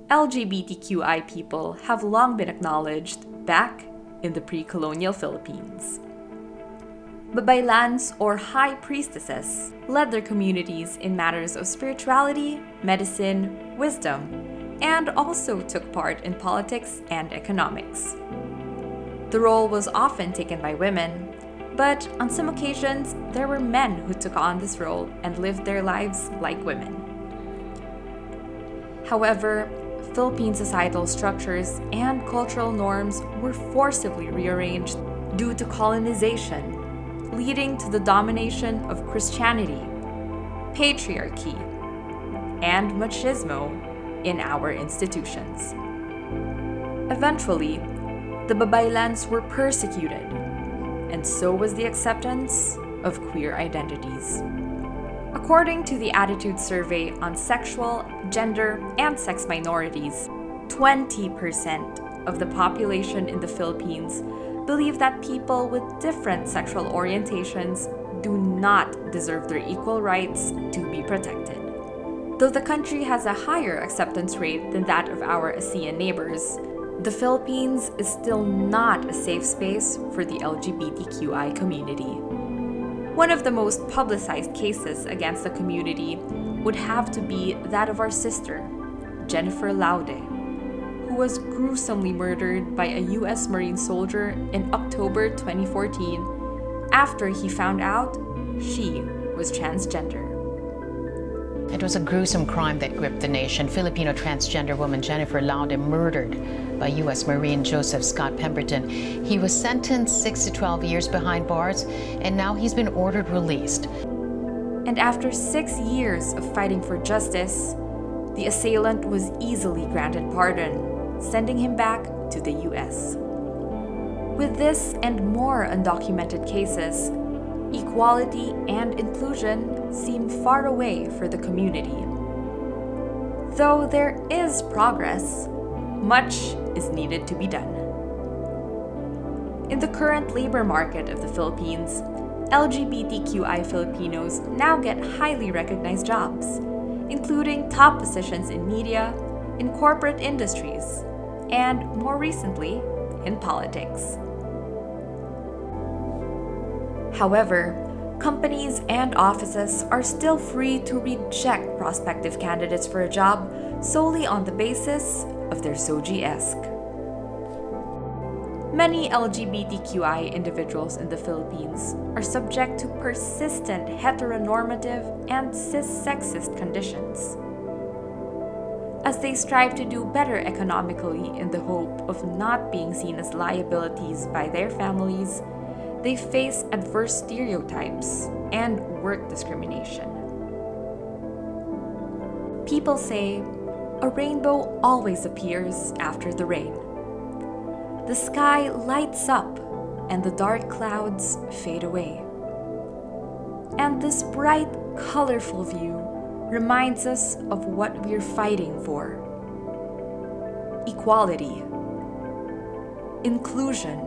LGBTQI people have long been acknowledged back in the pre-colonial Philippines. Babaylanes, or high priestesses, led their communities in matters of spirituality, medicine, wisdom, and also took part in politics and economics. The role was often taken by women, but on some occasions there were men who took on this role and lived their lives like women. However, Philippine societal structures and cultural norms were forcibly rearranged due to colonization, leading to the domination of Christianity, patriarchy, and machismo in our institutions. Eventually, the Babaylanes were persecuted, and so was the acceptance of queer identities. According to the Attitude Survey on Sexual, Gender, and Sex Minorities, 20% of the population in the Philippines believe that people with different sexual orientations do not deserve their equal rights to be protected. Though the country has a higher acceptance rate than that of our ASEAN neighbors, the Philippines is still not a safe space for the LGBTQI community. One of the most publicized cases against the community would have to be that of our sister, Jennifer Laude, who was gruesomely murdered by a U.S. Marine soldier in October 2014 after he found out she was transgender. It was a gruesome crime that gripped the nation. Filipino transgender woman Jennifer Laude murdered by U.S. Marine Joseph Scott Pemberton. He was sentenced 6 to 12 years behind bars, and now he's been ordered released. And after 6 years of fighting for justice, the assailant was easily granted pardon, sending him back to the U.S. With this and more undocumented cases, equality and inclusion seem far away for the community. Though there is progress, much is needed to be done. In the current labor market of the Philippines, LGBTQI Filipinos now get highly recognized jobs, including top positions in media, in corporate industries, and more recently, in politics. However, companies and offices are still free to reject prospective candidates for a job solely on the basis of their SOGI-esque. Many LGBTQI individuals in the Philippines are subject to persistent heteronormative and cis-sexist conditions. As they strive to do better economically in the hope of not being seen as liabilities by their families, they face adverse stereotypes and work discrimination. People say, a rainbow always appears after the rain. The sky lights up and the dark clouds fade away. And this bright, colorful view reminds us of what we're fighting for: equality, inclusion,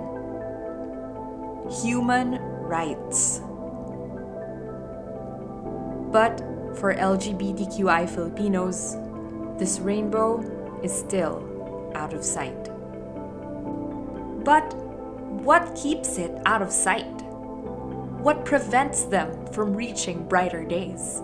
human rights. But for LGBTQI Filipinos, this rainbow is still out of sight. But what keeps it out of sight? What prevents them from reaching brighter days?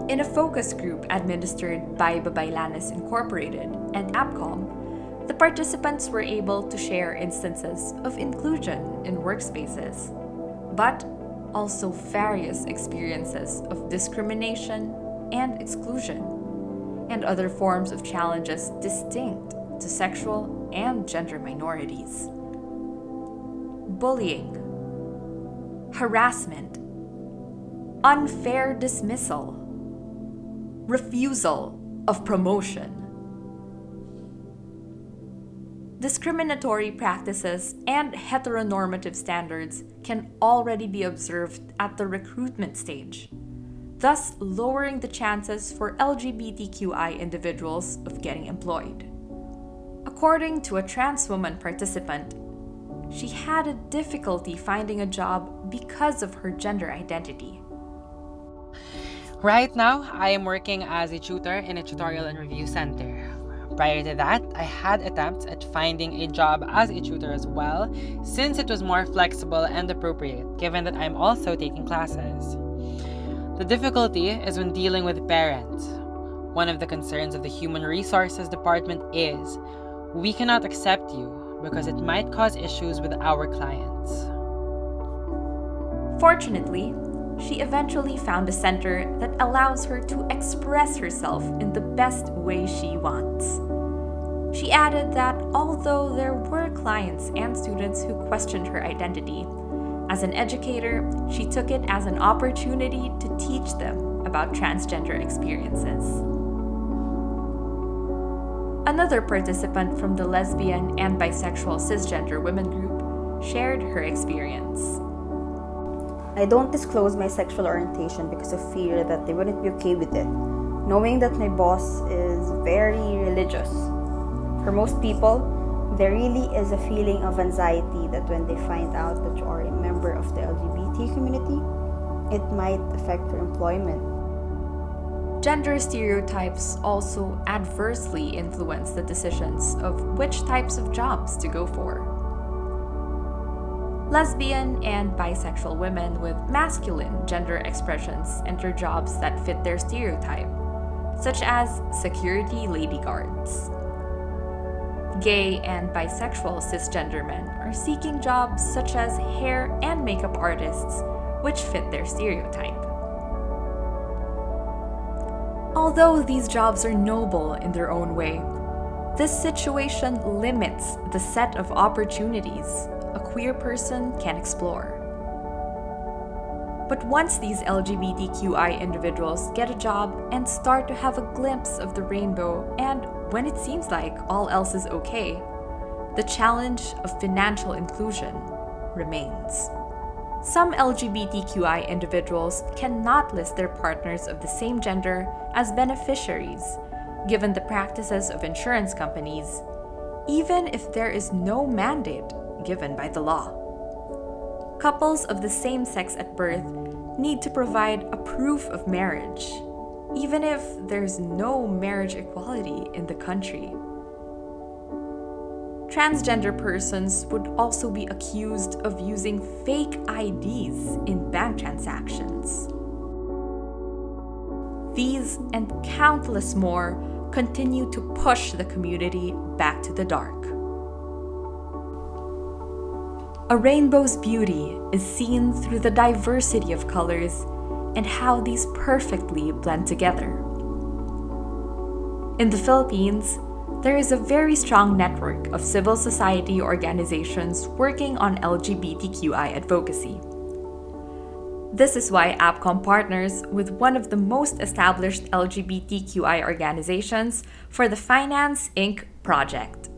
In a focus group administered by Babaylanes Incorporated and APCOM, the participants were able to share instances of inclusion in workspaces, but also various experiences of discrimination and exclusion, and other forms of challenges distinct to sexual and gender minorities. Bullying, harassment, unfair dismissal, refusal of promotion. Discriminatory practices and heteronormative standards can already be observed at the recruitment stage, thus lowering the chances for LGBTQI individuals of getting employed. According to a trans woman participant, she had a difficulty finding a job because of her gender identity. Right now, I am working as a tutor in a tutorial and review center. Prior to that, I had attempts at finding a job as a tutor as well, since it was more flexible and appropriate, given that I'm also taking classes. The difficulty is when dealing with parents. One of the concerns of the Human Resources Department is, we cannot accept you because it might cause issues with our clients. Fortunately, she eventually found a center that allows her to express herself in the best way she wants. She added that although there were clients and students who questioned her identity, as an educator, she took it as an opportunity to teach them about transgender experiences. Another participant from the lesbian and bisexual cisgender women group shared her experience. I don't disclose my sexual orientation because of fear that they wouldn't be okay with it, knowing that my boss is very religious. For most people, there really is a feeling of anxiety that when they find out that you are a member of the LGBT community, it might affect your employment. Gender stereotypes also adversely influence the decisions of which types of jobs to go for. Lesbian and bisexual women with masculine gender expressions enter jobs that fit their stereotype, such as security lady guards. Gay and bisexual cisgender men are seeking jobs such as hair and makeup artists, which fit their stereotype. Although these jobs are noble in their own way, this situation limits the set of opportunities a queer person can explore. But once these LGBTQI individuals get a job and start to have a glimpse of the rainbow, and when it seems like all else is okay, the challenge of financial inclusion remains. Some LGBTQI individuals cannot list their partners of the same gender as beneficiaries, given the practices of insurance companies, even if there is no mandate given by the law. Couples of the same sex at birth need to provide a proof of marriage, even if there's no marriage equality in the country. Transgender persons would also be accused of using fake IDs in bank transactions. These and countless more continue to push the community back to the dark. A rainbow's beauty is seen through the diversity of colors and how these perfectly blend together. In the Philippines, there is a very strong network of civil society organizations working on LGBTQI advocacy. This is why APCOM partners with one of the most established LGBTQI organizations for the Finance Inc. project.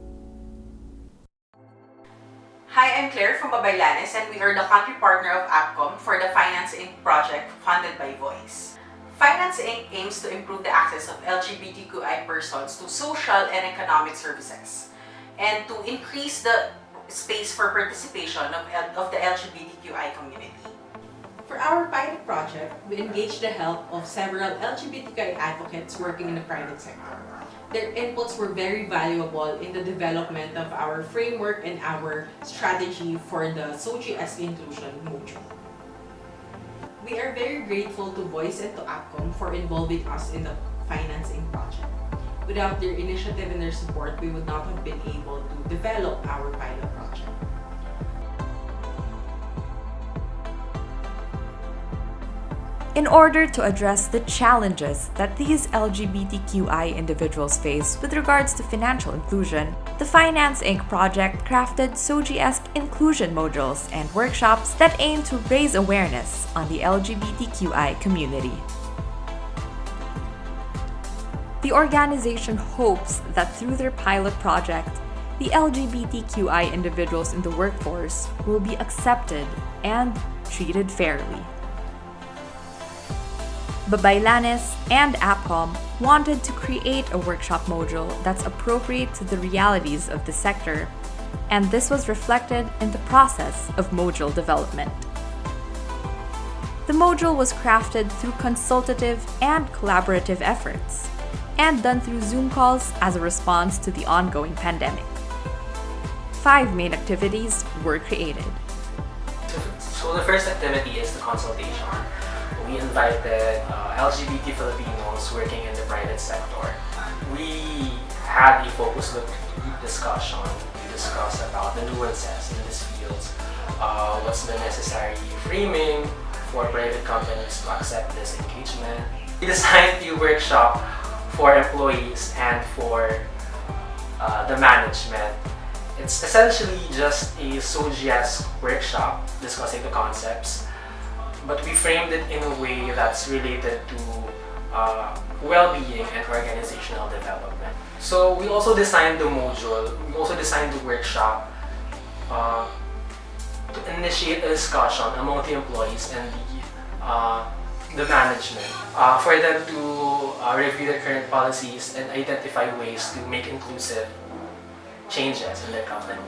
Hi, I'm Claire from Babaylanes, and we are the country partner of APCOM for the Finance Inc. project funded by Voice. Finance Inc. aims to improve the access of LGBTQI persons to social and economic services and to increase the space for participation of the LGBTQI community. For our pilot project, we engaged the help of several LGBTQI advocates working in the private sector. Their inputs were very valuable in the development of our framework and our strategy for the SOGIES inclusion module. We are very grateful to Voice and to APCOM for involving us in the Financing project. Without their initiative and their support, we would not have been able to develop our pilot project. In order to address the challenges that these LGBTQI individuals face with regards to financial inclusion, the Finance Inc. project crafted SOGIES inclusion modules and workshops that aim to raise awareness on the LGBTQI community. The organization hopes that through their pilot project, the LGBTQI individuals in the workforce will be accepted and treated fairly. Babaylanes and APCOM wanted to create a workshop module that's appropriate to the realities of the sector, and this was reflected in the process of module development. The module was crafted through consultative and collaborative efforts, and done through Zoom calls as a response to the ongoing pandemic. 5 main activities were created. So the first activity is the consultation. We invited LGBT Filipinos working in the private sector. We had a focus group discussion to discuss about the nuances in this field. What's the necessary framing for private companies to accept this engagement. We designed a workshop for employees and for the management. It's essentially just a SOGIES workshop discussing the concepts, but we framed it in a way that's related to well-being and organizational development. So we also designed the module, we also designed the workshop to initiate a discussion among the employees and the management for them to review their current policies and identify ways to make inclusive changes in their company.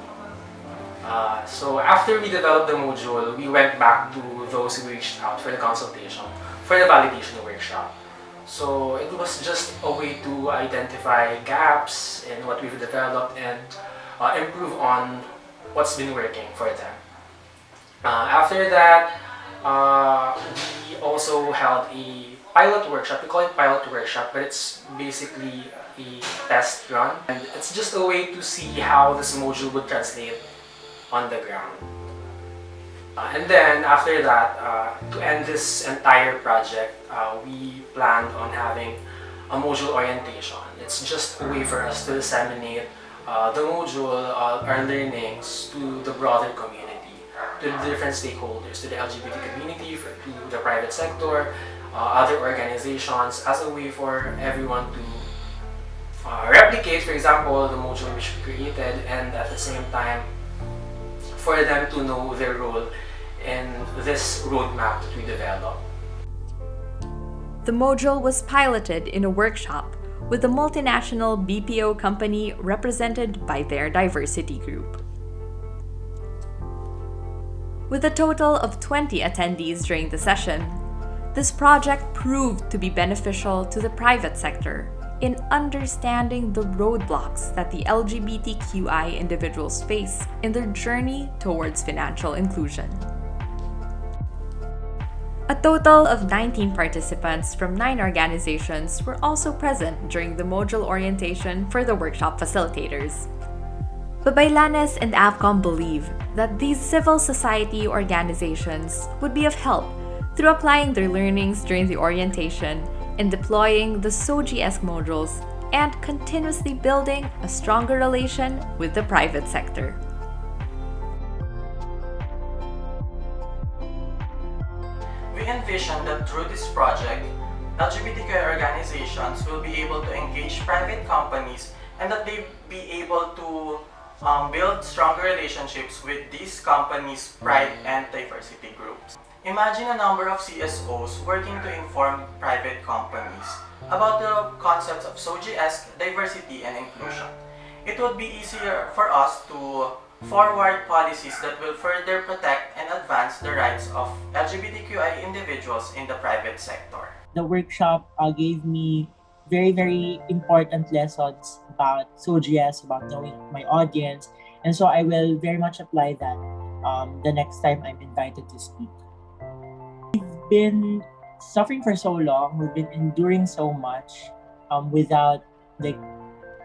So after we developed the module, we went back to those who reached out for the consultation, for the validation workshop. So it was just a way to identify gaps in what we've developed and improve on what's been working for them. After that, we also held a pilot workshop. We call it pilot workshop, but it's basically a test run. And it's just a way to see how this module would translate on the ground. And then after that, to end this entire project, we planned on having a module orientation. It's just a way for us to disseminate the module, our learnings to the broader community, to the different stakeholders, to the LGBT community, to the private sector, other organizations, as a way for everyone to replicate, for example, the module which we created, and at the same time for them to know their role in this roadmap that we developed. The module was piloted in a workshop with a multinational BPO company represented by their diversity group. With a total of 20 attendees during the session, this project proved to be beneficial to the private sector in understanding the roadblocks that the LGBTQI individuals face in their journey towards financial inclusion. A total of 19 participants from 9 organizations were also present during the module orientation for the workshop facilitators. Babaylanes and APCOM believe that these civil society organizations would be of help through applying their learnings during the orientation in deploying the SOGIES modules and continuously building a stronger relation with the private sector. We envision that through this project, LGBTQ organizations will be able to engage private companies and that they be able to build stronger relationships with these companies' pride and diversity groups. Imagine a number of CSOs working to inform private companies about the concepts of SOGIES, diversity, and inclusion. It would be easier for us to forward policies that will further protect and advance the rights of LGBTQI individuals in the private sector. The workshop gave me very important lessons about SOGIES, about knowing my audience, and so I will very much apply that the next time I'm invited to speak. We've been suffering for so long, we've been enduring so much without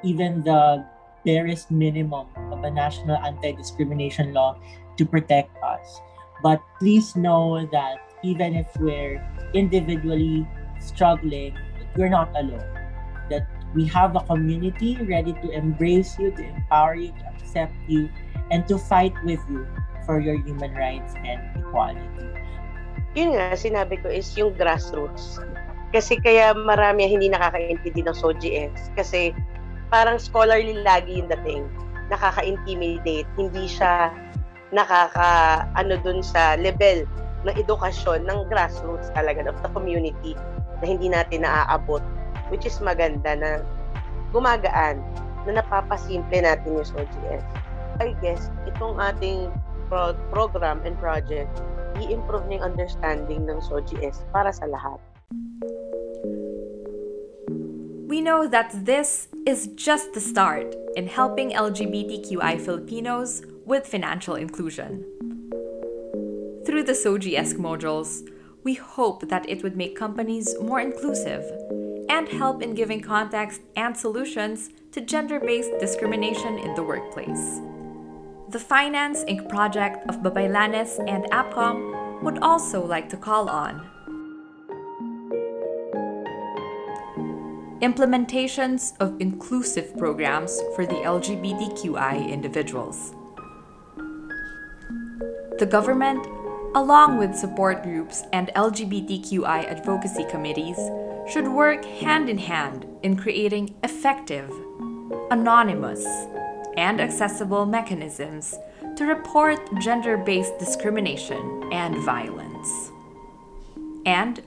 even the barest minimum of a national anti-discrimination law to protect us. But please know that even if we're individually struggling, we're not alone. That we have a community ready to embrace you, to empower you, to accept you, and to fight with you for your human rights and equality. Yun nga, sinabi ko is yung grassroots. Kasi kaya marami hindi nakakaintindi ng SOGIES. Kasi parang scholarly lagi yung dating. Nakaka-intimidate. Hindi siya dun sa level ng edukasyon ng grassroots talaga of the community na hindi natin naaabot. Which is maganda na gumagaan, na napapasimple natin yung SOGIES. I guess, itong ating program and project i-improve niya yung understanding ng SOGS para sa lahat. We know that this is just the start in helping LGBTQI Filipinos with financial inclusion. Through the SOGS modules, we hope that it would make companies more inclusive and help in giving context and solutions to gender-based discrimination in the workplace. The Finance Inc. project of Babaylanes and APCOM would also like to call on implementations of inclusive programs for the LGBTQI individuals. The government, along with support groups and LGBTQI advocacy committees, should work hand in hand in creating effective, anonymous, and accessible mechanisms to report gender-based discrimination and violence. And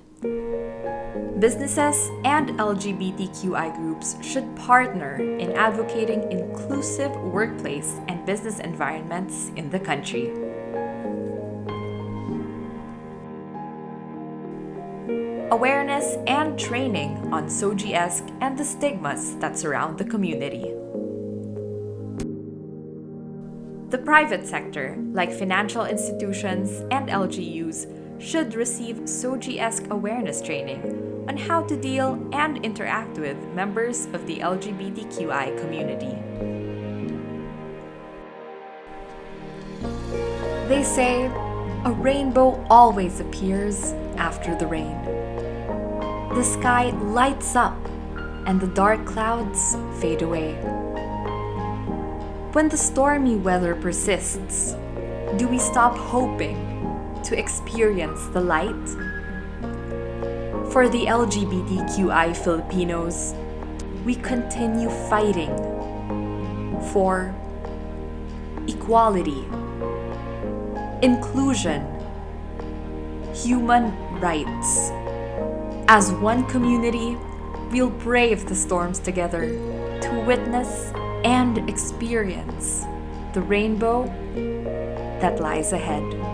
businesses and LGBTQI groups should partner in advocating inclusive workplace and business environments in the country. Awareness and training on SOGS and the stigmas that surround the community. The private sector, like financial institutions and LGUs, should receive SOGS awareness training on how to deal and interact with members of the LGBTQI community. They say a rainbow always appears after the rain. The sky lights up and the dark clouds fade away. When the stormy weather persists, do we stop hoping to experience the light? For the LGBTQI Filipinos, we continue fighting for equality, inclusion, human rights. As one community, we'll brave the storms together to witness and experience the rainbow that lies ahead.